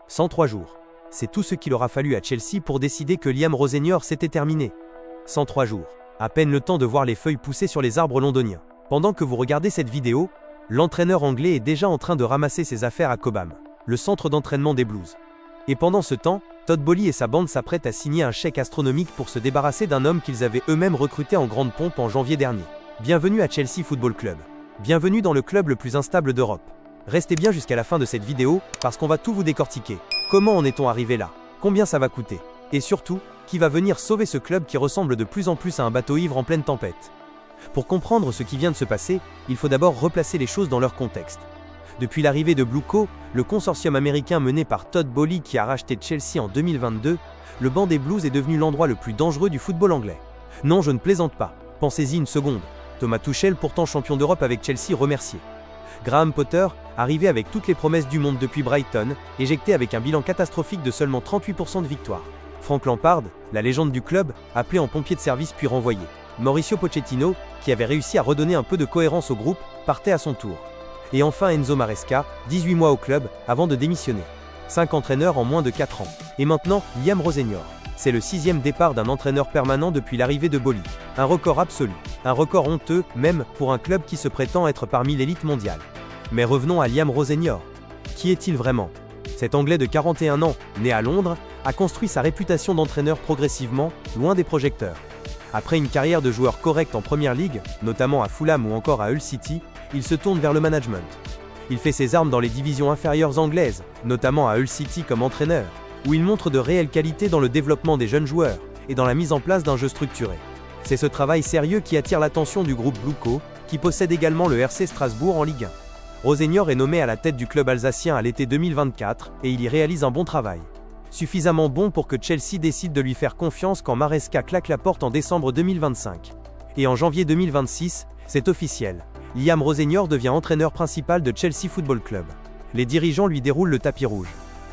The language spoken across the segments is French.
103 jours. C'est tout ce qu'il aura fallu à Chelsea pour décider que Liam Rosenior s'était terminé. 103 jours. À peine le temps de voir les feuilles pousser sur les arbres londoniens. Pendant que vous regardez cette vidéo, l'entraîneur anglais est déjà en train de ramasser ses affaires à Cobham, le centre d'entraînement des Blues. Et pendant ce temps, Todd Boehly et sa bande s'apprêtent à signer un chèque astronomique pour se débarrasser d'un homme qu'ils avaient eux-mêmes recruté en grande pompe en janvier dernier. Bienvenue à Chelsea Football Club. Bienvenue dans le club le plus instable d'Europe. Restez bien jusqu'à la fin de cette vidéo, parce qu'on va tout vous décortiquer. Comment en est-on arrivé là? Combien ça va coûter? Et surtout, qui va venir sauver ce club qui ressemble de plus en plus à un bateau ivre en pleine tempête? Pour comprendre ce qui vient de se passer, il faut d'abord replacer les choses dans leur contexte. Depuis l'arrivée de Blue Co, le consortium américain mené par Todd Boehly qui a racheté Chelsea en 2022, le banc des Blues est devenu l'endroit le plus dangereux du football anglais. Non, je ne plaisante pas. Pensez-y une seconde. Thomas Tuchel, pourtant champion d'Europe avec Chelsea, remercié. Graham Potter, arrivé avec toutes les promesses du monde depuis Brighton, éjecté avec un bilan catastrophique de seulement 38% de victoire. Frank Lampard, la légende du club, appelé en pompier de service puis renvoyé. Mauricio Pochettino, qui avait réussi à redonner un peu de cohérence au groupe, partait à son tour. Et enfin Enzo Maresca, 18 mois au club, avant de démissionner. 5 entraîneurs en moins de 4 ans. Et maintenant, Liam Rosenior. C'est le 6e départ d'un entraîneur permanent depuis l'arrivée de Boehly. Un record absolu. Un record honteux, même, pour un club qui se prétend être parmi l'élite mondiale. Mais revenons à Liam Rosenior. Qui est-il vraiment? Cet Anglais de 41 ans, né à Londres, a construit sa réputation d'entraîneur progressivement, loin des projecteurs. Après une carrière de joueur correct en Premier League, notamment à Fulham ou encore à Hull City, il se tourne vers le management. Il fait ses armes dans les divisions inférieures anglaises, notamment à Hull City comme entraîneur, où il montre de réelles qualités dans le développement des jeunes joueurs et dans la mise en place d'un jeu structuré. C'est ce travail sérieux qui attire l'attention du groupe Blue Co, qui possède également le RC Strasbourg en Ligue 1. Rosenior est nommé à la tête du club alsacien à l'été 2024 et il y réalise un bon travail. Suffisamment bon pour que Chelsea décide de lui faire confiance quand Maresca claque la porte en décembre 2025. Et en janvier 2026, c'est officiel. Liam Rosenior devient entraîneur principal de Chelsea Football Club. Les dirigeants lui déroulent le tapis rouge.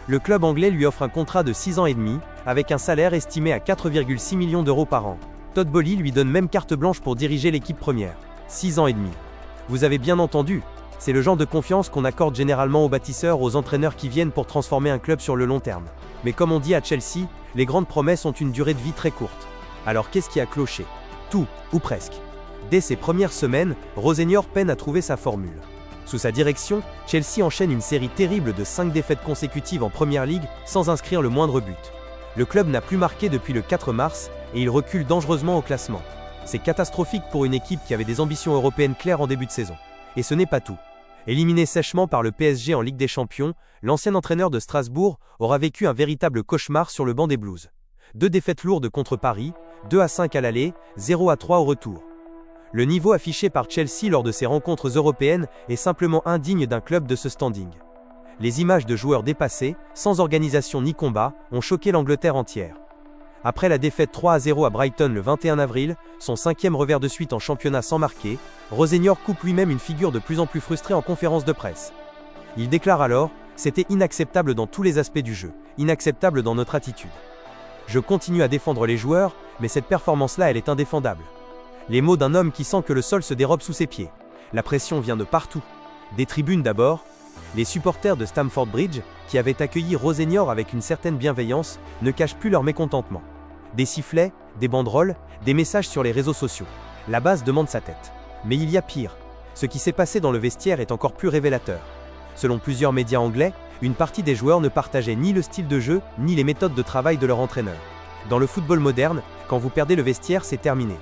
Le club anglais lui offre un contrat de 6 ans et demi, avec un salaire estimé à 4,6 millions d'euros par an. Todd Boehly lui donne même carte blanche pour diriger l'équipe première. 6 ans et demi. Vous avez bien entendu, c'est le genre de confiance qu'on accorde généralement aux bâtisseurs, aux entraîneurs qui viennent pour transformer un club sur le long terme. Mais comme on dit à Chelsea, les grandes promesses ont une durée de vie très courte. Alors qu'est-ce qui a cloché? Tout, ou presque. Dès ses premières semaines, Rosenior peine à trouver sa formule. Sous sa direction, Chelsea enchaîne une série terrible de 5 défaites consécutives en Premier League, sans inscrire le moindre but. Le club n'a plus marqué depuis le 4 mars, et il recule dangereusement au classement. C'est catastrophique pour une équipe qui avait des ambitions européennes claires en début de saison. Et ce n'est pas tout. Éliminé sèchement par le PSG en Ligue des Champions, l'ancien entraîneur de Strasbourg aura vécu un véritable cauchemar sur le banc des Blues. 2 défaites lourdes contre Paris, 2-5 à l'aller, 0-3 au retour. Le niveau affiché par Chelsea lors de ces rencontres européennes est simplement indigne d'un club de ce standing. Les images de joueurs dépassés, sans organisation ni combat, ont choqué l'Angleterre entière. Après la défaite 3-0 à Brighton le 21 avril, son 5e revers de suite en championnat sans marquer, Rosenior coupe lui-même une figure de plus en plus frustrée en conférence de presse. Il déclare alors « C'était inacceptable dans tous les aspects du jeu, inacceptable dans notre attitude. Je continue à défendre les joueurs, mais cette performance-là, elle est indéfendable. » Les mots d'un homme qui sent que le sol se dérobe sous ses pieds. La pression vient de partout. Des tribunes d'abord. Les supporters de Stamford Bridge, qui avaient accueilli Rosenior avec une certaine bienveillance, ne cachent plus leur mécontentement. Des sifflets, des banderoles, des messages sur les réseaux sociaux. La base demande sa tête. Mais il y a pire. Ce qui s'est passé dans le vestiaire est encore plus révélateur. Selon plusieurs médias anglais, une partie des joueurs ne partageait ni le style de jeu, ni les méthodes de travail de leur entraîneur. Dans le football moderne, quand vous perdez le vestiaire, c'est terminé.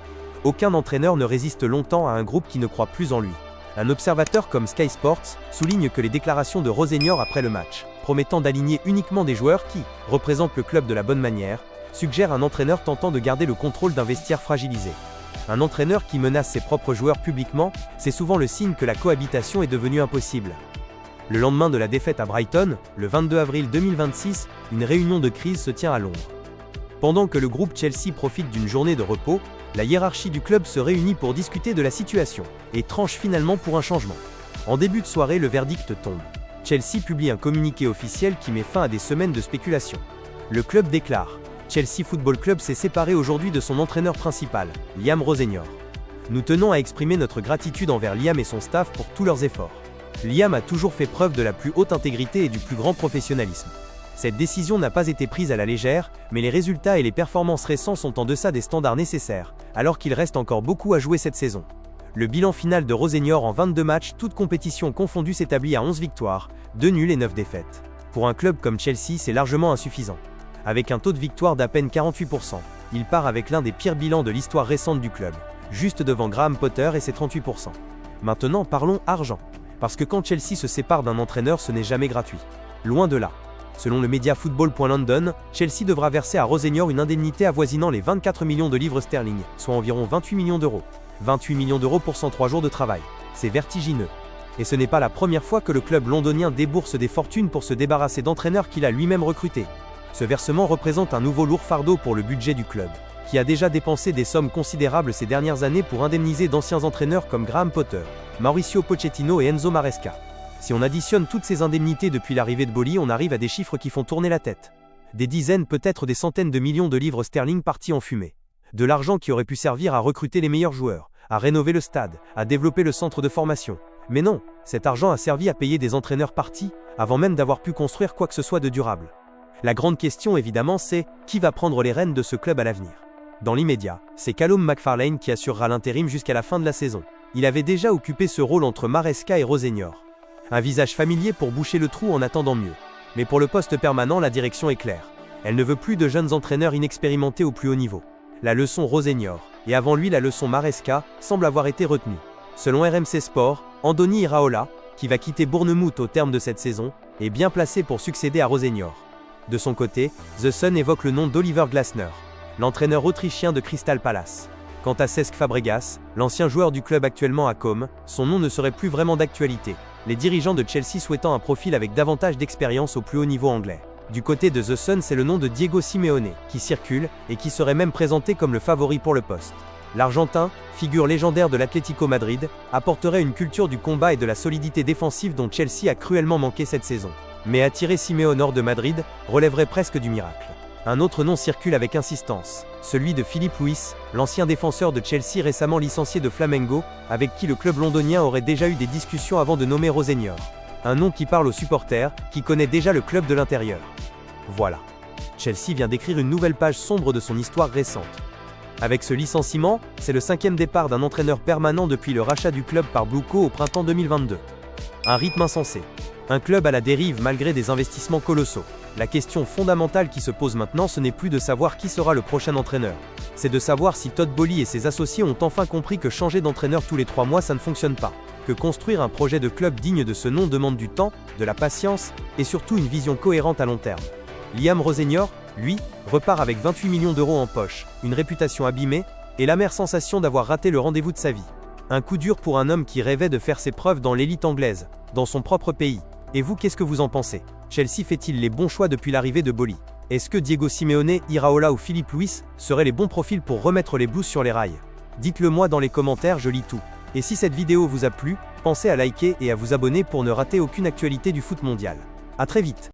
Aucun entraîneur ne résiste longtemps à un groupe qui ne croit plus en lui. Un observateur comme Sky Sports souligne que les déclarations de Rosenior après le match, promettant d'aligner uniquement des joueurs qui représentent le club de la bonne manière, suggèrent un entraîneur tentant de garder le contrôle d'un vestiaire fragilisé. Un entraîneur qui menace ses propres joueurs publiquement, c'est souvent le signe que la cohabitation est devenue impossible. Le lendemain de la défaite à Brighton, le 22 avril 2026, une réunion de crise se tient à Londres. Pendant que le groupe Chelsea profite d'une journée de repos, la hiérarchie du club se réunit pour discuter de la situation, et tranche finalement pour un changement. En début de soirée, le verdict tombe. Chelsea publie un communiqué officiel qui met fin à des semaines de spéculation. Le club déclare « Chelsea Football Club s'est séparé aujourd'hui de son entraîneur principal, Liam Rosenior. Nous tenons à exprimer notre gratitude envers Liam et son staff pour tous leurs efforts. Liam a toujours fait preuve de la plus haute intégrité et du plus grand professionnalisme. Cette décision n'a pas été prise à la légère, mais les résultats et les performances récents sont en deçà des standards nécessaires, alors qu'il reste encore beaucoup à jouer cette saison. Le bilan final de Rosseignor en 22 matchs, toutes compétitions confondues, s'établit à 11 victoires, 2 nuls et 9 défaites. Pour un club comme Chelsea, c'est largement insuffisant. Avec un taux de victoire d'à peine 48%, il part avec l'un des pires bilans de l'histoire récente du club, juste devant Graham Potter et ses 38%. Maintenant, parlons argent. Parce que quand Chelsea se sépare d'un entraîneur, ce n'est jamais gratuit. Loin de là. Selon le média Football.London, Chelsea devra verser à Rosseignor une indemnité avoisinant les 24 millions de livres sterling, soit environ 28 millions d'euros. 28 millions d'euros pour 103 jours de travail. C'est vertigineux. Et ce n'est pas la première fois que le club londonien débourse des fortunes pour se débarrasser d'entraîneurs qu'il a lui-même recrutés. Ce versement représente un nouveau lourd fardeau pour le budget du club, qui a déjà dépensé des sommes considérables ces dernières années pour indemniser d'anciens entraîneurs comme Graham Potter, Mauricio Pochettino et Enzo Maresca. Si on additionne toutes ces indemnités depuis l'arrivée de Boehly, on arrive à des chiffres qui font tourner la tête. Des dizaines, peut-être des centaines de millions de livres sterling partis en fumée. De l'argent qui aurait pu servir à recruter les meilleurs joueurs, à rénover le stade, à développer le centre de formation. Mais non, cet argent a servi à payer des entraîneurs partis, avant même d'avoir pu construire quoi que ce soit de durable. La grande question évidemment, c'est qui va prendre les rênes de ce club à l'avenir. Dans l'immédiat, c'est Callum McFarlane qui assurera l'intérim jusqu'à la fin de la saison. Il avait déjà occupé ce rôle entre Maresca et Rosseignor. Un visage familier pour boucher le trou en attendant mieux. Mais pour le poste permanent, la direction est claire. Elle ne veut plus de jeunes entraîneurs inexpérimentés au plus haut niveau. La leçon Rosseignor, et avant lui la leçon Maresca, semble avoir été retenue. Selon RMC Sport, Andoni Iraola, qui va quitter Bournemouth au terme de cette saison, est bien placé pour succéder à Rosseignor. De son côté, The Sun évoque le nom d'Oliver Glasner, l'entraîneur autrichien de Crystal Palace. Quant à Cesc Fabregas, l'ancien joueur du club actuellement à Com, son nom ne serait plus vraiment d'actualité, les dirigeants de Chelsea souhaitant un profil avec davantage d'expérience au plus haut niveau anglais. Du côté de The Sun, c'est le nom de Diego Simeone qui circule et qui serait même présenté comme le favori pour le poste. L'Argentin, figure légendaire de l'Atlético Madrid, apporterait une culture du combat et de la solidité défensive dont Chelsea a cruellement manqué cette saison. Mais attirer Simeone hors de Madrid relèverait presque du miracle. Un autre nom circule avec insistance, celui de Philippe Luis, l'ancien défenseur de Chelsea récemment licencié de Flamengo, avec qui le club londonien aurait déjà eu des discussions avant de nommer Rosseignor. Un nom qui parle aux supporters, qui connaît déjà le club de l'intérieur. Voilà. Chelsea vient d'écrire une nouvelle page sombre de son histoire récente. Avec ce licenciement, c'est le 5e départ d'un entraîneur permanent depuis le rachat du club par Blueco au printemps 2022. Un rythme insensé. Un club à la dérive malgré des investissements colossaux. La question fondamentale qui se pose maintenant, ce n'est plus de savoir qui sera le prochain entraîneur. C'est de savoir si Todd Boehly et ses associés ont enfin compris que changer d'entraîneur tous les 3 mois ça ne fonctionne pas. Que construire un projet de club digne de ce nom demande du temps, de la patience, et surtout une vision cohérente à long terme. Liam Rosseignor, lui, repart avec 28 millions d'euros en poche, une réputation abîmée, et l'amère sensation d'avoir raté le rendez-vous de sa vie. Un coup dur pour un homme qui rêvait de faire ses preuves dans l'élite anglaise, dans son propre pays. Et vous, qu'est-ce que vous en pensez? Chelsea fait-il les bons choix depuis l'arrivée de Boehly? Est-ce que Diego Simeone, Iraola ou Philippe Luis seraient les bons profils pour remettre les Blues sur les rails? Dites-le moi dans les commentaires, je lis tout. Et si cette vidéo vous a plu, pensez à liker et à vous abonner pour ne rater aucune actualité du foot mondial. À très vite.